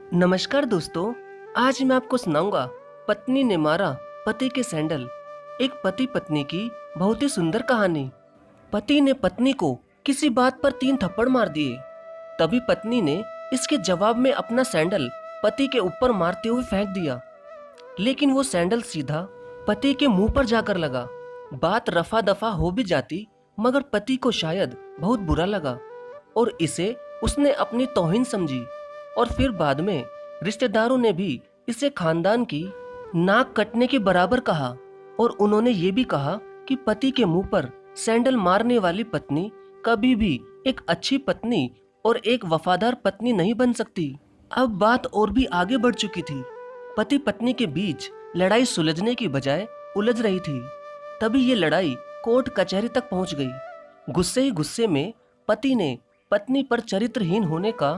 नमस्कार दोस्तों। आज मैं आपको सुनाऊंगा पत्नी ने मारा पति के सैंडल। एक पति पत्नी की बहुत ही सुंदर कहानी। पति ने पत्नी को किसी बात पर 3 थप्पड़ मार दिए। तभी पत्नी ने इसके जवाब में अपना सैंडल पति के ऊपर मारते हुए फेंक दिया, लेकिन वो सैंडल सीधा पति के मुंह पर जाकर लगा। बात रफा दफा हो भी जाती, मगर पति को शायद बहुत बुरा लगा और इसे उसने अपनी तौहीन समझी। और फिर बाद में रिश्तेदारों ने भी इसे खानदान की नाक कटने के बराबर कहा और उन्होंने ये भी कहा कि पति के मुंह पर सैंडल मारने वाली पत्नी कभी भी एक अच्छी पत्नी और एक वफादार पत्नी नहीं बन सकती। अब बात और भी आगे बढ़ चुकी थी। पति पत्नी के बीच लड़ाई सुलझने की बजाय उलझ रही थी। तभी ये लड़ाई कोर्ट कचहरी तक पहुंच गई। गुस्से ही गुस्से में पति ने पत्नी पर चरित्रहीन होने का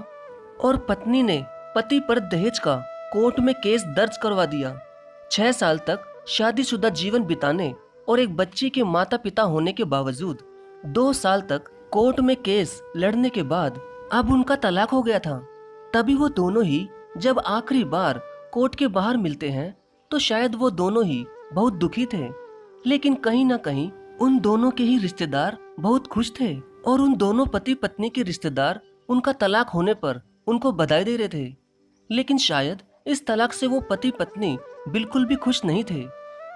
और पत्नी ने पति पर दहेज का कोर्ट में केस दर्ज करवा दिया। 6 साल तक शादीशुदा जीवन बिताने और एक बच्ची के माता पिता होने के बावजूद 2 साल तक कोर्ट में केस लड़ने के बाद अब उनका तलाक हो गया था। तभी वो दोनों ही जब आखिरी बार कोर्ट के बाहर मिलते हैं तो शायद वो दोनों ही बहुत दुखी थे, लेकिन कहीं ना कहीं उन दोनों के ही रिश्तेदार बहुत खुश थे और उन दोनों पति पत्नी के रिश्तेदार उनका तलाक होने पर उनको बधाई दे रहे थे। लेकिन शायद इस तलाक से वो पति पत्नी बिल्कुल भी खुश नहीं थे।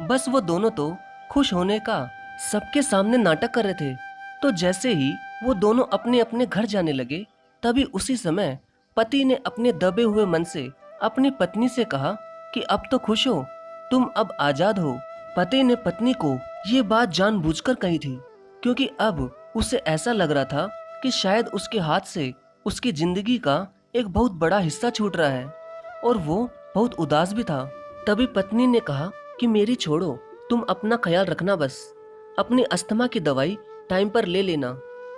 बस वो दोनों तो खुश होने का सबके सामने नाटक कर रहे थे। तो जैसे ही वो दोनों अपने अपने घर जाने लगे, तभी उसी समय पति ने अपने दबे हुए मन से अपनी पत्नी से कहा कि अब तो खुश हो, तुम अब आजाद हो। पति ने पत्नी को ये बात जानबूझकर कही थी, क्योंकि अब उसे ऐसा लग रहा था कि शायद उसके हाथ से उसकी जिंदगी का एक बहुत बड़ा हिस्सा छूट रहा है और वो बहुत उदास भी था। तभी पत्नी ने कहा कि मेरी छोड़ो, तुम अपना ख्याल रखना, बस अपनी अस्थमा की दवाई टाइम पर ले लेना।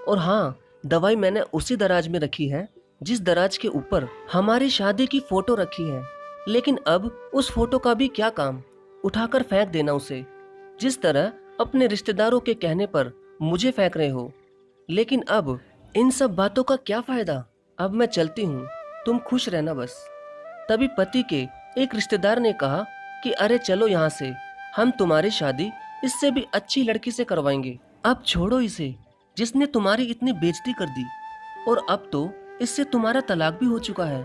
और हाँ, दवाई मैंने उसी दराज में रखी है जिस दराज के ऊपर हमारी शादी की फोटो रखी है। लेकिन अब उस फोटो का भी क्या काम, उठाकर फेंक देना उसे, जिस तरह अपने रिश्तेदारों के कहने पर मुझे फेंक रहे हो। लेकिन अब इन सब बातों का क्या फायदा, अब मैं चलती हूँ, तुम खुश रहना बस। तभी पति के एक रिश्तेदार ने कहा कि अरे चलो यहाँ से, हम तुम्हारी शादी इससे भी अच्छी लड़की से करवाएंगे। अब छोड़ो इसे, जिसने तुम्हारी इतनी बेइज्जती कर दी, और अब तो इससे तुम्हारा तलाक भी हो चुका है।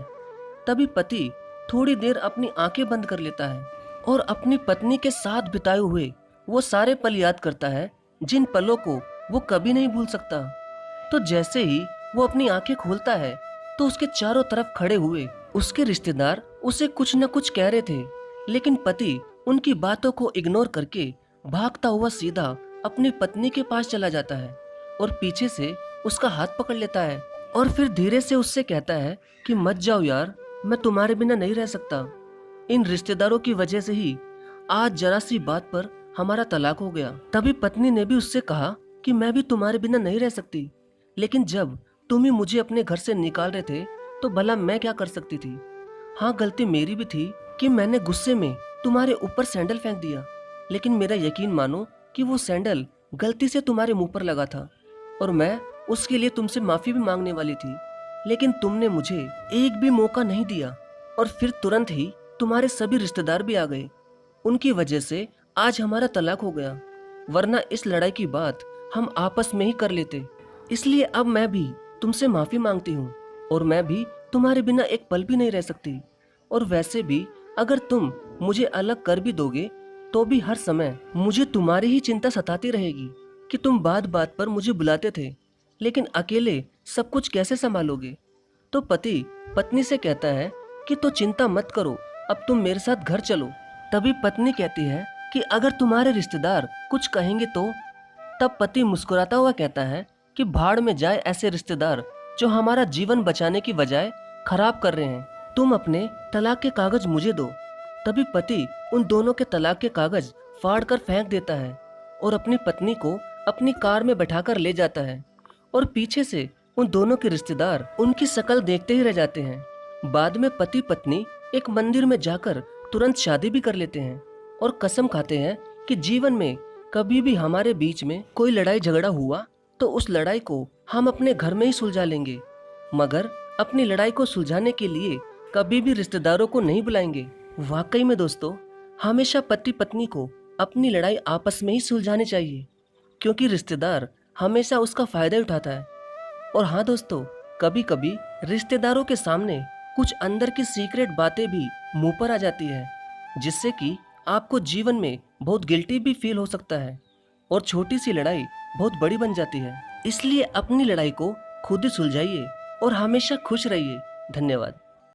तभी पति थोड़ी देर अपनी आंखें बंद कर लेता है और अपनी पत्नी के साथ बिताए हुए वो सारे पल याद करता है जिन पलों को वो कभी नहीं भूल सकता। तो जैसे ही वो अपनी आंखें खोलता है तो उसके चारों तरफ खड़े हुए उसके रिश्तेदार उसे कुछ न कुछ कह रहे थे, लेकिन पति उनकी बातों को इग्नोर करके भागता हुआ सीधा अपनी पत्नी के पास चला जाता है और पीछे से उसका हाथ पकड़ लेता है और फिर धीरे से उससे कहता है कि मत जाओ यार, मैं तुम्हारे बिना नहीं रह सकता। इन रिश्तेदारों की वजह से ही आज जरा सी बात पर हमारा तलाक हो गया। तभी पत्नी ने भी उससे कहा कि मैं भी तुम्हारे बिना नहीं रह सकती, लेकिन जब तुम ही मुझे अपने घर से निकाल रहे थे तो भला मैं क्या कर सकती थी। हाँ, गलती मेरी भी थी कि मैंने गुस्से में तुम्हारे ऊपर सैंडल फेंक दिया, लेकिन मेरा यकीन मानो कि वो सैंडल गलती से तुम्हारे मुंह पर लगा था और मैं उसके लिए तुमसे माफी भी मांगने वाली थी, लेकिन तुमने मुझे एक भी मौका नहीं दिया और फिर तुरंत ही तुम्हारे सभी रिश्तेदार भी आ गए। उनकी वजह से आज हमारा तलाक हो गया, वरना इस लड़ाई की बात हम आपस में ही कर लेते। इसलिए अब मैं भी तुमसे माफी मांगती हूँ और मैं भी तुम्हारे बिना एक पल भी नहीं रह सकती। और वैसे भी अगर तुम मुझे अलग कर भी दोगे तो भी हर समय मुझे तुम्हारी ही चिंता सताती रहेगी कि तुम बात बात पर मुझे बुलाते थे, लेकिन अकेले सब कुछ कैसे संभालोगे। तो पति पत्नी से कहता है कि तो चिंता मत करो, अब तुम मेरे साथ घर चलो। तभी पत्नी कहती है कि अगर तुम्हारे रिश्तेदार कुछ कहेंगे तो। तब पति मुस्कुराता हुआ कहता है कि भाड़ में जाए ऐसे रिश्तेदार जो हमारा जीवन बचाने की बजाय खराब कर रहे हैं, तुम अपने तलाक के कागज मुझे दो। तभी पति उन दोनों के तलाक के कागज फाड़ कर फेंक देता है और अपनी पत्नी को अपनी कार में बैठाकर ले जाता है और पीछे से उन दोनों के रिश्तेदार उनकी शक्ल देखते ही रह जाते हैं। बाद में पति पत्नी एक मंदिर में जाकर तुरंत शादी भी कर लेते हैं और कसम खाते हैं कि जीवन में कभी भी हमारे बीच में कोई लड़ाई झगड़ा हुआ तो उस लड़ाई को हम अपने घर में ही सुलझा लेंगे, मगर अपनी लड़ाई को सुलझाने के लिए कभी भी रिश्तेदारों को नहीं बुलाएंगे। वाकई में दोस्तों, हमेशा पति पत्नी को अपनी लड़ाई आपस में ही सुलझानी चाहिए, क्योंकि रिश्तेदार हमेशा उसका फायदा उठाता है। और हाँ दोस्तों, कभी कभी रिश्तेदारों के सामने कुछ अंदर की सीक्रेट बातें भी मुंह पर आ जाती है, जिससे कि आपको जीवन में बहुत गिल्टी भी फील हो सकता है और छोटी सी लड़ाई बहुत बड़ी बन जाती है। इसलिए अपनी लड़ाई को खुद ही सुलझाइए और हमेशा खुश रहिए। धन्यवाद।